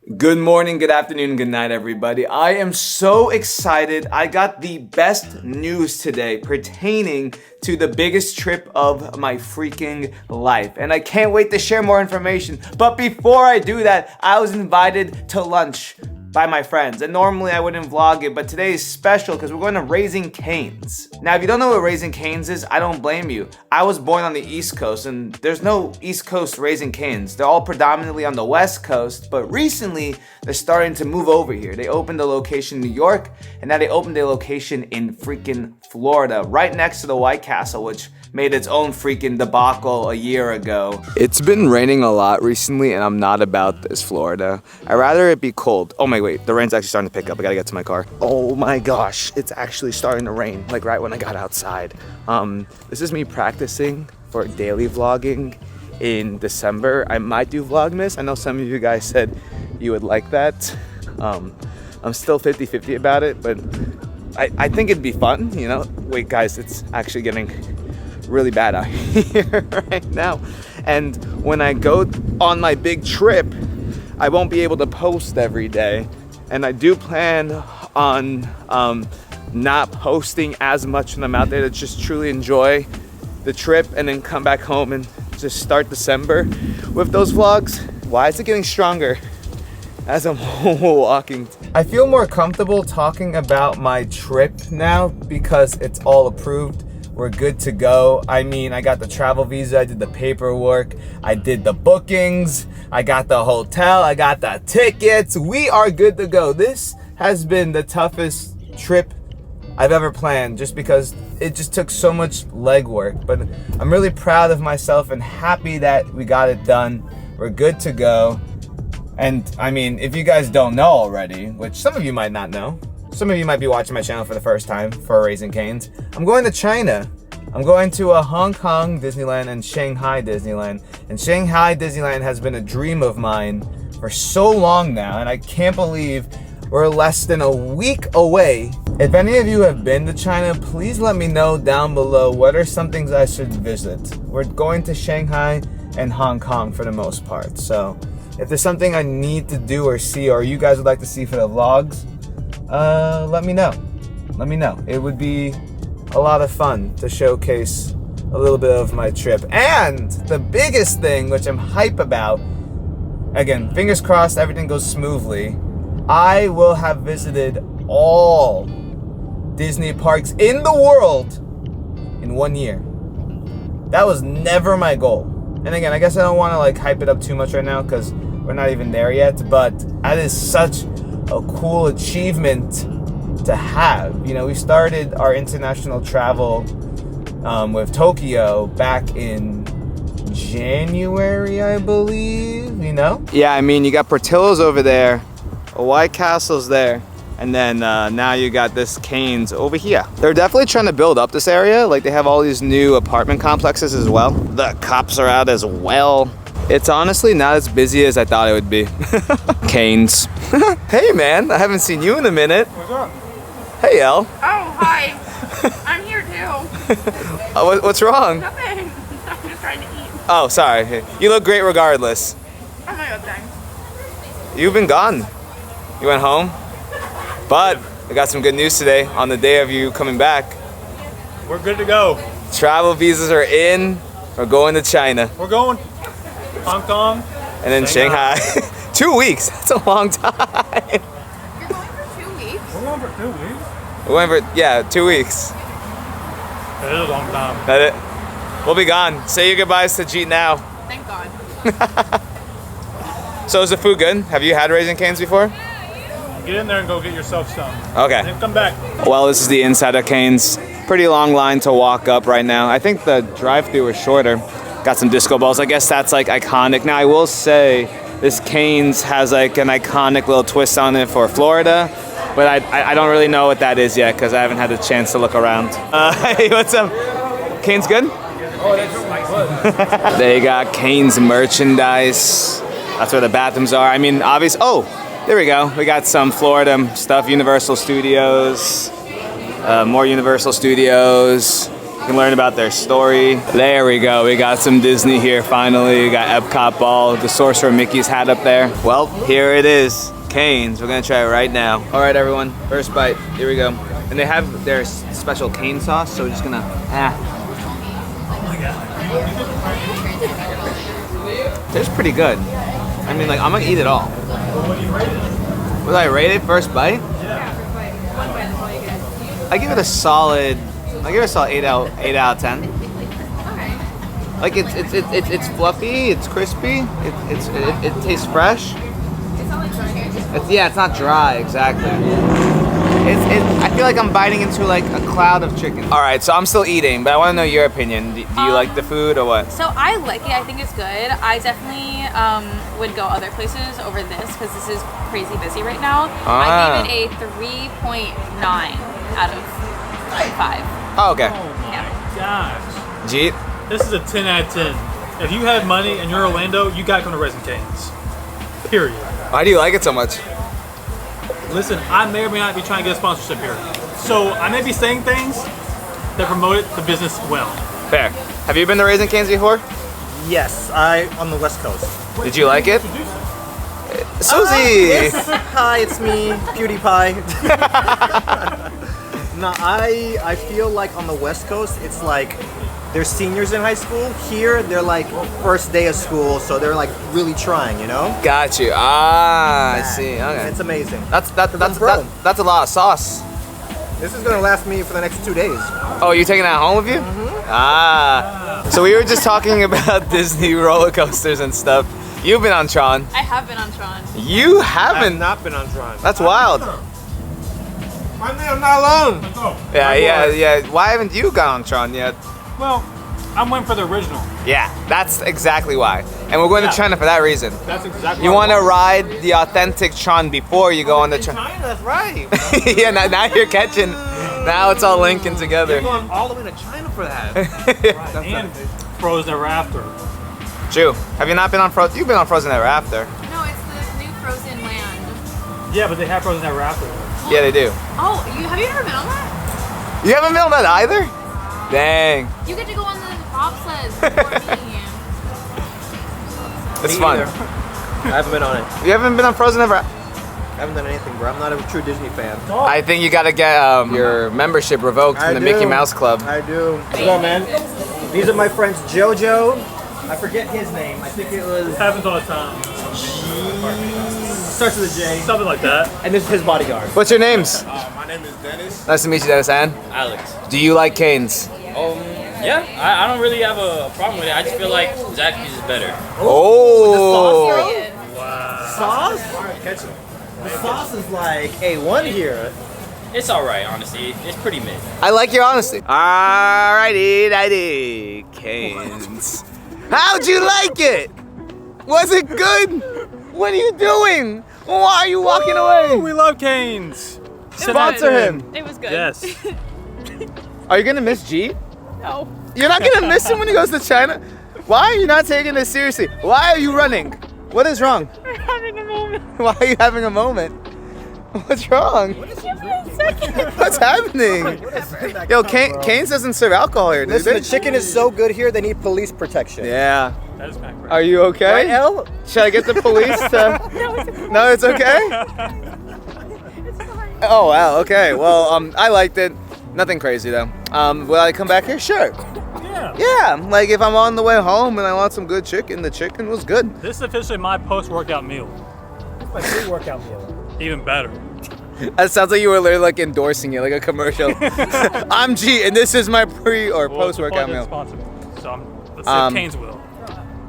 Good morning, good afternoon, good night, everybody. I am so excited. I got the best news today pertaining to the biggest trip of my freaking life. And I can't wait to share more information. But before I do that, I was invited to lunch by my friends. And normally I wouldn't vlog it, but today is special because we're going to Raising Cane's. Now, if you don't know what Raising Cane's is, I don't blame you. I was born on the East Coast and there's no East Coast Raising Cane's. They're all predominantly on the West Coast, but recently they're starting to move over here. They opened a location in New York and now they opened a location in freaking Florida, right next to the White Castle, which made its own freaking debacle a year ago. It's been raining a lot recently and I'm not about this, Florida. I'd rather it be cold. Oh my, wait, the rain's actually starting to pick up. I gotta get to my car. Oh my gosh, it's actually starting to rain, like right when I got outside. This is me practicing for daily vlogging in December. I might do Vlogmas. I know some of you guys said you would like that. I'm still 50-50 about it, but I think it'd be fun, you know? Wait guys, it's actually getting really bad out here right now. And when I go on my big trip, I won't be able to post every day. And I do plan on not posting as much when I'm out there to just truly enjoy the trip and then come back home and just start December with those vlogs. Why is it getting stronger as I'm walking? I feel more comfortable talking about my trip now because it's all approved. We're good to go. I mean, I got the travel visa, I did the paperwork, I did the bookings, I got the hotel, I got the tickets. We are good to go. This has been the toughest trip I've ever planned just because it just took so much legwork. But I'm really proud of myself and happy that we got it done. We're good to go. And I mean, if you guys don't know already, which some of you might not know, some of you might be watching my channel for the first time for Raising Cane's, I'm going to China. I'm going to a Hong Kong Disneyland and Shanghai Disneyland. And Shanghai Disneyland has been a dream of mine for so long now, and I can't believe we're less than a week away. If any of you have been to China, please let me know down below what are some things I should visit. We're going to Shanghai and Hong Kong for the most part. So if there's something I need to do or see, or you guys would like to see for the vlogs, let me know. Let me know. It would be a lot of fun to showcase a little bit of my trip. And the biggest thing, which I'm hype about, again, fingers crossed everything goes smoothly, I will have visited all Disney parks in the world in 1 year. That was never my goal. And again, I guess I don't want to like hype it up too much right now because we're not even there yet, but that is such a cool achievement to have. You know, we started our international travel with Tokyo back in January, I believe, you know? Yeah, I mean, you got Portillo's over there, a White Castle's there, and then now you got this Cane's over here. They're definitely trying to build up this area. Like, they have all these new apartment complexes as well. The cops are out as well. It's honestly not as busy as I thought it would be. Cane's. Hey man, I haven't seen you in a minute. What's up? Hey El. Oh, hi. I'm here too. What's wrong? Nothing. I'm just trying to eat. Oh, sorry. You look great regardless. Oh my god, thanks. You've been gone. You went home? But I got some good news today on the day of you coming back. We're good to go. Travel visas are in. We're going to China. We're going Hong Kong. And then Shanghai. 2 weeks. That's a long time. You're going for 2 weeks? We're going for 2 weeks. We went for, yeah, 2 weeks. That is a long time. That it? We'll be gone. Say your goodbyes to Jeet now. Thank God. So is the food good? Have you had Raising Cane's before? Get in there and go get yourself some. Okay. Then come back. Well, this is the inside of Cane's. Pretty long line to walk up right now. I think the drive-thru is shorter. Got some disco balls. I guess that's like iconic. Now I will say this Cane's has like an iconic little twist on it for Florida, but I don't really know what that is yet because I haven't had the chance to look around. Hey, what's up? Cane's good? Oh, that's good. They got Cane's merchandise. That's where the bathrooms are. I mean, obviously. Oh, there we go. We got some Florida stuff. Universal Studios. More Universal Studios. You can learn about their story. There we go. We got some Disney here finally. We got Epcot ball. The Sorcerer Mickey's hat up there. Well, here it is. Cane's. We're gonna try it right now. All right, everyone. First bite. Here we go. And they have their special cane sauce, so we're just gonna. It's pretty good. I mean, like, I'm gonna eat it all. What did I rate it? First bite? I give it a solid. I give it a solid 8 out of 10. Like it's fluffy. It's crispy. It tastes fresh. It's not dry exactly. I feel like I'm biting into like a cloud of chicken. All right, so I'm still eating, but I want to know your opinion. Do you like the food or what? So I like it. I think it's good. I definitely would go other places over this because this is crazy busy right now. I gave it a 3.9 out of 5. Oh, okay. Gosh. Jeet? This is a 10 out of 10. If you have money and you're Orlando, you got to come to Raising Cane's. Period. Why do you like it so much? Listen, I may or may not be trying to get a sponsorship here. So I may be saying things that promote the business well. Fair. Have you been to Raising Cane's before? Yes, I on the West Coast. Did you like it? Susie! Hi, it's me, PewDiePie. No, I feel like on the West Coast, it's like they're seniors in high school. Here, they're like first day of school, so they're like really trying, you know? Got you. I see. Okay. It's amazing. That's a lot of sauce. This is gonna last me for the next 2 days. Oh, you taking that home with you? Mm-hmm. So we were just talking about Disney roller coasters and stuff. You've been on Tron. I have been on Tron. You I have haven't. not been on Tron. That's wild. I'm not alone. Yeah. Why haven't you gone on Tron yet? Well, I'm waiting for the original. Yeah, that's exactly why. And we're going to China for that reason. That's exactly You what want I to ride the authentic Tron before you go on the Tron. China, that's right. Yeah, now you're catching. Now it's all linking together. You're going all the way to China for that. And Frozen Ever After. True. Have you not been on Frozen? You've been on Frozen Ever After. No, it's the new Frozen Land. Yeah, but they have Frozen Ever After. Yeah, they do. Oh, have you never been on that? You haven't been on that either? Dang. You get to go on the bobsleds before me. It's Me fun. either. I haven't been on it. You haven't been on Frozen Ever? I haven't done anything, bro. I'm not a true Disney fan. I think you gotta get your membership revoked from the Mickey Mouse Club. I do. What's up, man? These are my friends JoJo. I forget his name. I think it was Happens all the time. starts with a J. Something like that. And this is his bodyguard. What's your names? My name is Dennis. Nice to meet you, Dennis Ann. Alex. Do you like Cane's? Yeah, I don't really have a problem with it. I just feel like Zaxby's is better. Oh. Sauce? The sauce is like A1 here. It's alright, honestly. It's pretty mid. I like your honesty. Alrighty, Cane's. How'd you like it? Was it good? What are you doing? Why are you walking away? We love Cane's. Sponsor him. It was good. Yes. Are you gonna miss G? No. You're not gonna miss him when he goes to China? Why are you not taking this seriously? Why are you running? What is wrong? We're having a moment. Why are you having a moment? What's wrong? Give me a second. What's happening? Yo, Cane's doesn't serve alcohol here, does Listen, it? the chicken is so good here, they need police protection. Yeah. That is kind of Are you okay? Right, El? Should I get the police to... No, it's okay? Oh, wow, okay. Well, I liked it. Nothing crazy, though. Will I come back here? Sure. Yeah. Yeah, like if I'm on the way home and I want some good chicken, the chicken was good. This is officially my post-workout meal. My pre-workout meal. Even better. That sounds like you were literally like endorsing it, like a commercial. I'm G, and this is my pre or Well, post-workout it's meal. sponsored me, so let's see if Cane's will.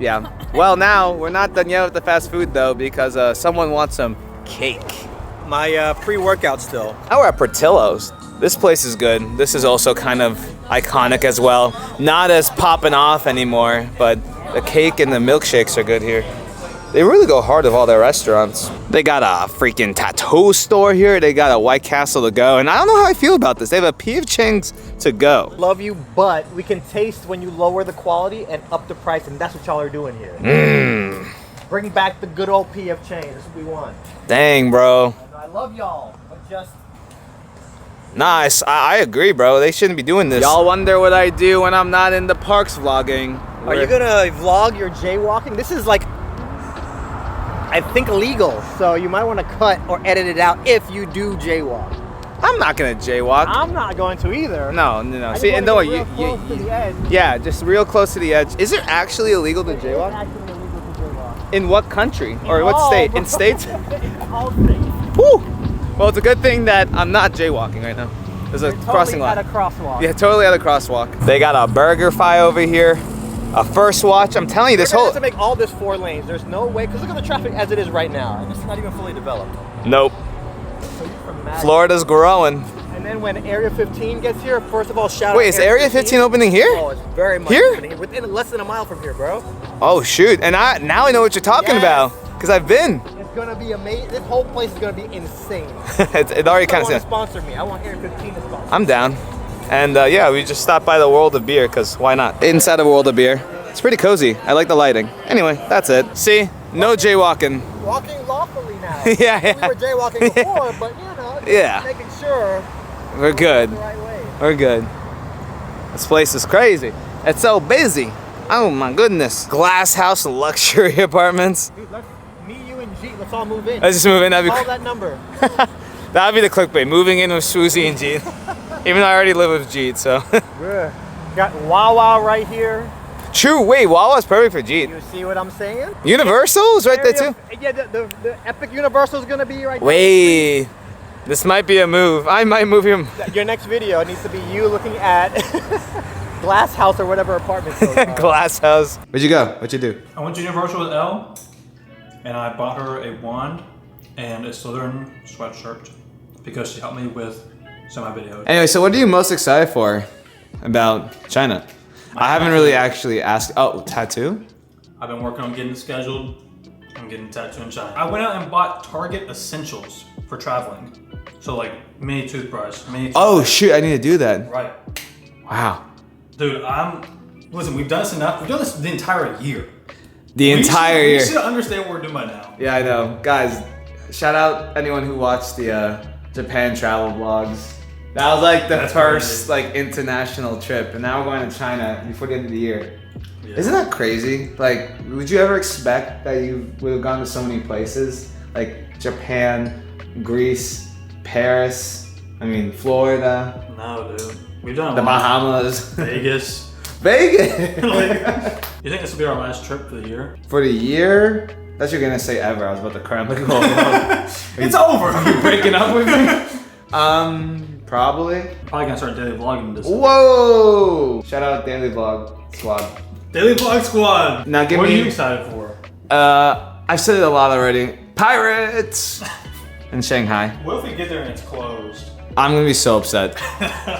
Yeah. Well, now we're not done yet with the fast food though, because someone wants some cake. My pre-workout still. Now we're at Portillo's. This place is good. This is also kind of iconic as well. Not as popping off anymore, but the cake and the milkshakes are good here. They really go hard with all their restaurants. They got a freaking tattoo store here. They got a White Castle to go. And I don't know how I feel about this. They have a P.F. Chang's to go. Love you, but we can taste when you lower the quality and up the price, and that's what y'all are doing here. Bring back the good old PF Chang. That's what we want. Dang, bro. I love y'all, but just Nice. I agree, bro. They shouldn't be doing this. Y'all wonder what I do when I'm not in the parks vlogging. Are you gonna vlog your jaywalking? This is like, I think, illegal. So you might want to cut or edit it out if you do jaywalk. I'm not gonna jaywalk. I'm not going to either. No. See, and don't worry, yeah, just real close to the edge. Is it actually illegal to jaywalk? Actually illegal to jaywalk. In what country or what state? In states? All states. Woo! Well, it's a good thing that I'm not jaywalking right now. There's a crossing line. At a crosswalk. Yeah, totally at a crosswalk. They got a burger fi over here, a First Watch. I'm telling you, this We're gonna whole. have to make all this 4 lanes. There's no way, because look at the traffic as it is right now, and it's not even fully developed. Nope. So you can imagine. Florida's growing. And then when Area 15 gets here, first of all, shout out. Wait, is Area 15 opening here? Oh, it's very much Here? opening within less than a mile from here, bro. Oh shoot! And now I know what you're talking Yes. about because I've been. It's gonna be amazing. This whole place is gonna be insane. it already kind I want to of. sponsor me. I want Area 15 to sponsor. I'm down. And yeah, we just stopped by the World of Beer because why not? Inside of World of Beer, it's pretty cozy. I like the lighting. Anyway, that's it. See, no jaywalking. Walking lawfully now. Yeah. We were jaywalking before, but you know, just Yeah. making sure We're good. the right way. We're good. This place is crazy. It's so busy. Oh my goodness. Glass house luxury apartments. Dude, me, you, and G, let's all move in. Let's just move in. That'd be Call that number. that'd be the clickbait. Moving in with Swoozie and Jeet. Even though I already live with Jeet, so. Bruh. Got Wawa right here. True. Wait, Wawa's perfect for Jeet. You see what I'm saying? Universal is right there too. Yeah, the Epic Universal is gonna be right there. Wait. This might be a move. I might move him. Your next video needs to be you looking at Glass House or whatever apartment. Glass house. Where'd you go? What'd you do? I went to Universal with Elle, and I bought her a wand and a Slytherin sweatshirt because she helped me with some of my videos. Anyway, so what are you most excited for about China? I haven't really actually asked. Oh, tattoo? I've been working on getting it scheduled. I'm getting a tattoo in China. I went out and bought Target essentials for traveling. So like mini toothbrush, mini Oh shoot, I need to do that. Right. Wow. Dude, listen, we've done this enough. We've done this the entire year. The entire We year. should understand what we're doing by now. Yeah, I know. Guys, shout out anyone who watched the Japan travel vlogs. That was like the That's first like international trip, and now we're going to China before the end of the year. Yeah. Isn't that crazy? Like, would you ever expect that you would have gone to so many places? Like Japan, Greece, Paris, I mean Florida, No, dude. We've done a the lot. Bahamas, Vegas. Vegas. You think this will be our last trip for the year? For the year? That's what you're gonna say ever. I was about to cry. I'm like, It's over. you breaking up with me? Probably. Probably gonna start daily vlogging this. Whoa! Shout out Daily Vlog Squad. Daily Vlog Squad. Now give what me- are you excited for? I've said it a lot already. Pirates in Shanghai. What if we get there and it's closed? I'm gonna be so upset.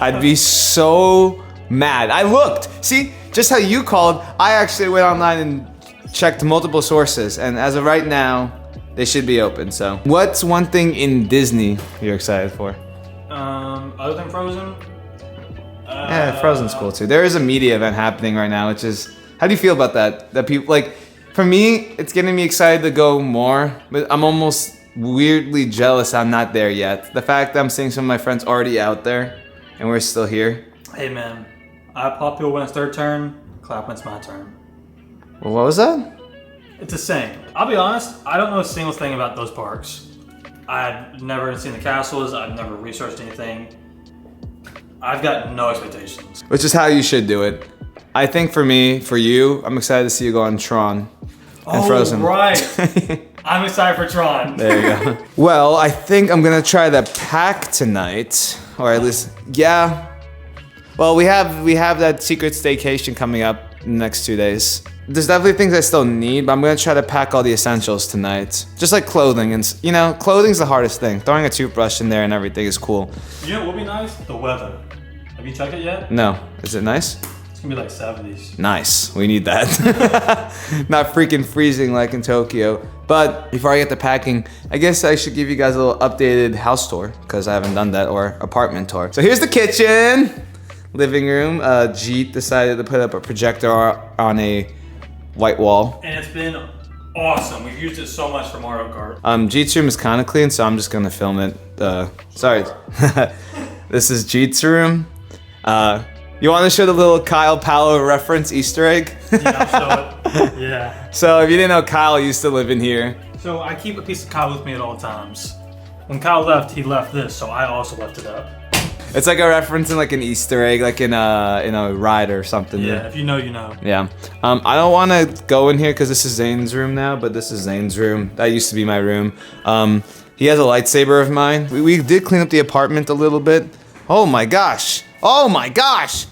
I'd be so mad. I looked. See, just how you called, I actually went online and checked multiple sources, and as of right now, they should be open. So, what's one thing in Disney you're excited for? Other than Frozen? Yeah, Frozen's cool too. There is a media event happening right now, which is, how do you feel about that? That people, like, for me, it's getting me excited to go more, but I'm almost weirdly jealous I'm not there yet. The fact that I'm seeing some of my friends already out there, and we're still here. Hey man, I applaud people when it's their turn, clap when it's my turn. Well, what was that? It's the same. I'll be honest, I don't know a single thing about those parks. I've never seen the castles, I've never researched anything. I've got no expectations. Which is how you should do it. I think for me, for you, I'm excited to see you go on Tron and Frozen. Right. I'm excited for Tron. There you go. Well, I think I'm gonna try the pack tonight, or at least, yeah. Well, we have that secret staycation coming up in the next 2 days. There's definitely things I still need, but I'm gonna try to pack all the essentials tonight. Just like clothing, and you know, clothing's the hardest thing. Throwing a toothbrush in there and everything is cool. You know what would be nice? The weather. Have you checked it yet? No, is it nice? It's gonna be like 70s. Nice, we need that. Not freaking freezing like in Tokyo. But before I get to packing, I guess I should give you guys a little updated house tour, because I haven't done that, or apartment tour. So here's the kitchen, living room. Jeet decided to put up a projector on a white wall. And it's been awesome. We've used it so much for Mario Kart. Jeet's room is kind of clean, so I'm just gonna film it. Sorry. This is Jeet's room. You want to show the little Kyle Paolo reference Easter egg? Yeah, I'll show it. Yeah. So if you didn't know, Kyle used to live in here. So I keep a piece of Kyle with me at all times. When Kyle left, he left this, so I also left it up. It's like a reference in like an Easter egg, like in a ride or something. Yeah, if you know, you know. Yeah. I don't want to go in here because this is Zane's room now, but this is Zane's room. That used to be my room. He has a lightsaber of mine. We did clean up the apartment a little bit. Oh my gosh. Oh my gosh.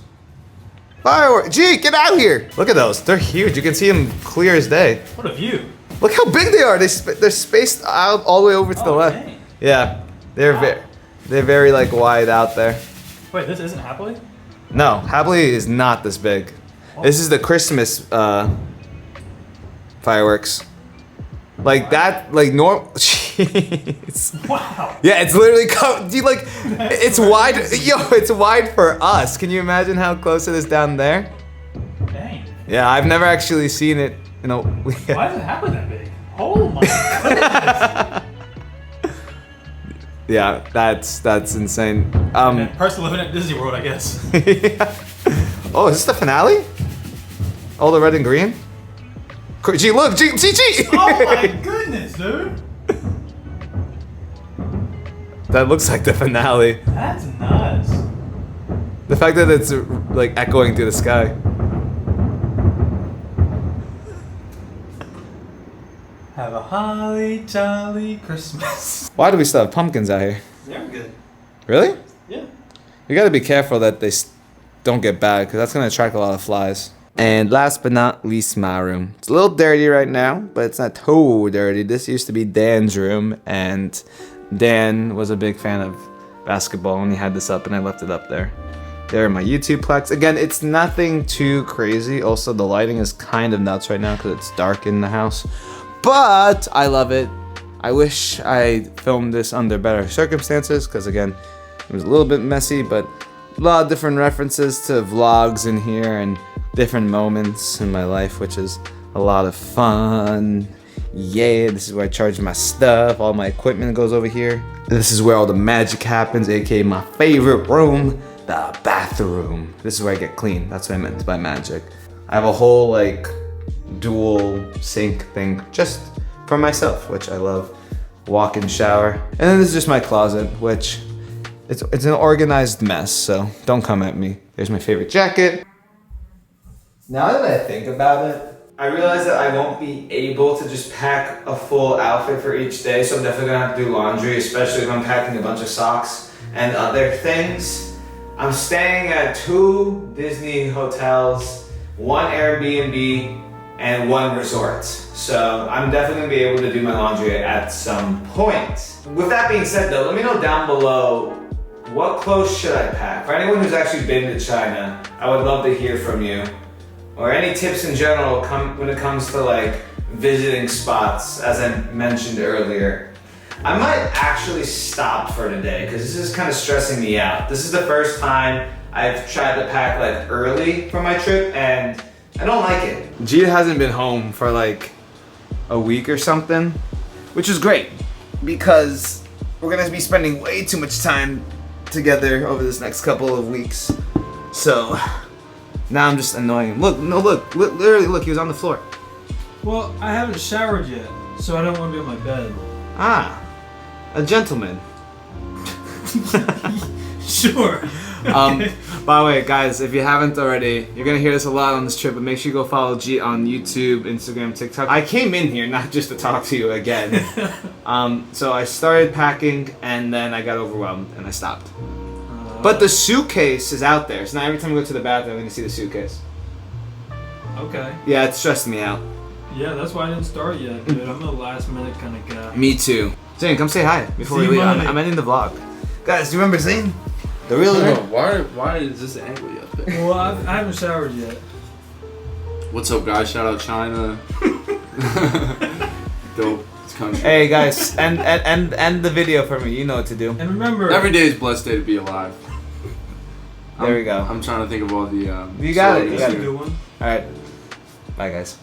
Fireworks. Gee, get out here. Look at those. They're huge. You can see them clear as day. What a view. Look how big they are. They're spaced out all the way over to the left. Dang. Yeah. They're very like wide out there. Wait, this isn't Happily? No, Happily is not this big. This is the Christmas fireworks. Like that, like Jeez. Wow. Yeah, it's literally dude, like it's wide. Yo, it's wide for us. Can you imagine how close it is down there? Dang. Yeah, I've never actually seen it. You know. Why does it happen that big? Oh my goodness. Yeah, that's insane. Person living at Disney World, I guess. Yeah. Oh, is this the finale? All the red and green? Gee, look, Gee. Oh my goodness, dude. That looks like the finale. That's nuts. The fact that it's like echoing through the sky. Have a holly jolly Christmas. Why do we still have pumpkins out here? They're good. Really? Yeah. You gotta be careful that they don't get bad, because that's gonna attract a lot of flies. And last but not least, my room. It's a little dirty right now, but it's not too dirty. This used to be Dan's room, and Dan was a big fan of basketball, and he had this up, and I left it up there. There are my YouTube plaques. Again, it's nothing too crazy. Also, the lighting is kind of nuts right now because it's dark in the house. But I love it. I wish I filmed this under better circumstances, because again, it was a little bit messy, but a lot of different references to vlogs in here and different moments in my life, which is a lot of fun. Yeah, this is where I charge my stuff. All my equipment goes over here. This is where all the magic happens, aka my favorite room, the bathroom. This is where I get clean. That's what I meant by magic. I have a whole like dual sink thing just for myself, which I love. Walk-in shower. And then this is just my closet, which it's an organized mess, so don't come at me. There's my favorite jacket. Now that I think about it, I realize that I won't be able to just pack a full outfit for each day, so I'm definitely gonna have to do laundry, especially if I'm packing a bunch of socks and other things. I'm staying at 2 Disney hotels, 1 Airbnb, and 1 resort. So I'm definitely gonna be able to do my laundry at some point. With that being said though, let me know down below, what clothes should I pack? For anyone who's actually been to China, I would love to hear from you. Or any tips in general when it comes to like visiting spots, as I mentioned earlier. I might actually stop for today because this is kind of stressing me out. This is the first time I've tried to pack like early for my trip and I don't like it. Gia hasn't been home for like a week or something, which is great because we're gonna be spending way too much time together over this next couple of weeks. So now I'm just annoying him. Look, literally look, he was on the floor. Well, I haven't showered yet, so I don't want to be on my bed. Ah, a gentleman. Sure. By the way, guys, if you haven't already, you're gonna hear this a lot on this trip, but make sure you go follow G on YouTube, Instagram, TikTok. I came in here not just to talk to you again. So I started packing and then I got overwhelmed and I stopped. But the suitcase is out there, so now every time I go to the bathroom, I'm gonna see the suitcase. Okay. Yeah, it's stressing me out. Yeah, that's why I didn't start yet, dude. I'm a last minute kind of guy. Me too. Zane, come say hi before we leave. I'm ending the vlog. Guys, do you remember Zane? The real Why is this angle up there? Well, I haven't showered yet. What's up, guys? Shout out China. Dope. It's country. Hey guys, end the video for me. You know what to do. And remember, Every day is a blessed day to be alive. There we go. I'm trying to think of all the. You got it. You that's got a it. good one. All right. Bye, guys.